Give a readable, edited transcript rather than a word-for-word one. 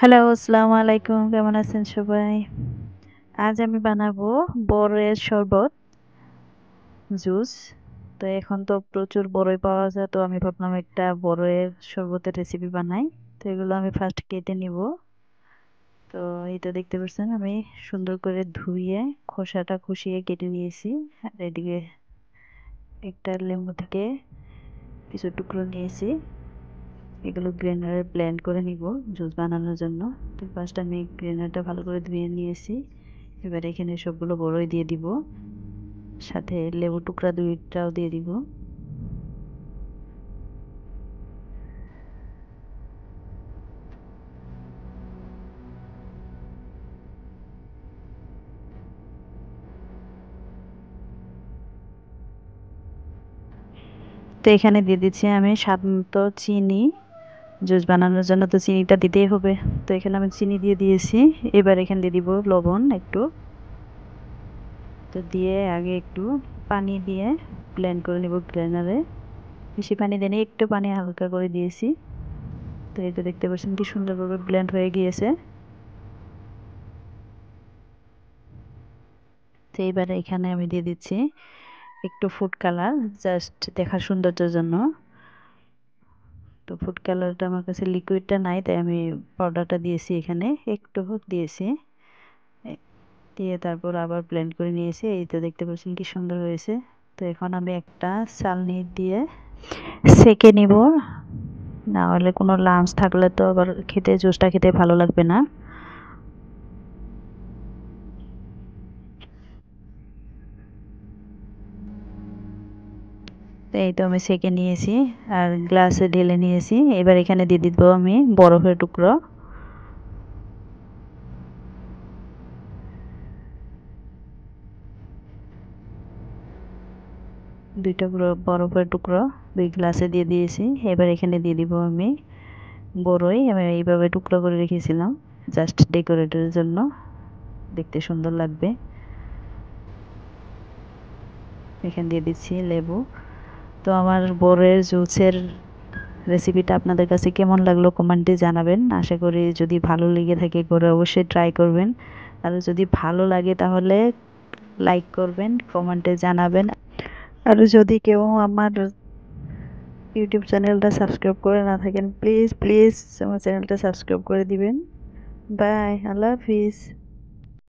Hello, আসসালামু আলাইকুম। কেমন আছেন সবাই? আজ আমি বানাবো বরইয়ের শরবত, জুস। তো এখন তো প্রচুর বরই পাওয়া যায়, তো আমি ভাবলাম একটা বরইয়ের শরবতের রেসিপি বানাই। তো এগুলো আমি ফার্স্ট কেটে নিব। তো এই তো দেখতে পাচ্ছেন আমি সুন্দর করে ধুয়ে খোসাটা খসিয়ে কেটে নিয়েছি। আর এদিকে একটা লেবু থেকে কিছু টুকরো নিয়েছি। এগুলো গ্রাইন্ডারে ব্লেন্ড করে নিব জুস বানানোর জন্য। তো ফার্স্ট আমি গ্রাইন্ডারটা ভালো করে ধুয়ে নিয়েছি। এবার এখানে সবগুলো বড়ই দিয়ে দিব, সাথে লেবু টুকরা দুইটাও দিয়ে দিব। তো এখানে দিয়ে দিচ্ছি আমি স্বাদ মতো চিনি। জুস বানানোর জন্য তো চিনিটা দিতেই হবে। তো এখানে আমি চিনি দিয়ে দিয়েছি। এবার এখানে দিয়ে দিব লবণ একটু। তো দিয়ে আগে একটু পানি দিয়ে ব্লেন্ড করে নিব গ্রাইন্ডারে। বেশি পানি দেয়নি, একটু পানি হালকা করে দিয়েছি। তো এই তো দেখতে পাচ্ছেন কি সুন্দরভাবে ব্লেন্ড হয়ে গিয়েছে। তো এইবারে এখানে আমি দিয়ে দিচ্ছি একটু ফুড কালার, জাস্ট দেখার সৌন্দর্যের জন্য। তো ফুড কালারটা আমার কাছে লিকুইডটা নাই, তাই আমি পাউডারটা দিয়েছি, এখানে একটু দিয়েছি। দিয়ে তারপর আবার ব্লেন্ড করে নিয়েছি। এই তো দেখতে পাচ্ছেন কি সুন্দর হয়েছে। তো এখন আমি একটা চালনি দিয়ে সেঁকে নিব, না হলে কোনো লামস থাকলে তো আবার খেতে জুসটা খেতে ভালো লাগবে না। তো এই তো আমি সেঁকে নিয়েছি আর গ্লাসে ঢেলে নিয়েছি। এবার এখানে দিয়ে দিব আমি বরফের টুকরো। দুইটা পুরো বরফের টুকরো দুই গ্লাসে দিয়ে দিয়েছি। এবার এখানে দিয়ে দিব আমি বড়ই, আমি এইভাবে টুকরো করে রেখেছিলাম জাস্ট ডেকোরেটের জন্য, দেখতে সুন্দর লাগবে। এখানে দিয়ে দিচ্ছি লেবু। তো আমার বড়ের জুসের রেসিপিটা আপনাদের কাছে কেমন লাগলো কমেন্টে জানাবেন। আশা করি যদি ভালো লেগে থাকে করে অবশ্যই ট্রাই করবেন। আর যদি ভালো লাগে তাহলে লাইক করবেন, কমেন্টে জানাবেন। আর যদি কেউ আমার ইউটিউব চ্যানেলটা সাবস্ক্রাইব করে না থাকেন, প্লিজ প্লিজ আমার চ্যানেলটা সাবস্ক্রাইব করে দিবেন। বাই, আল্লাহ হাফিজ।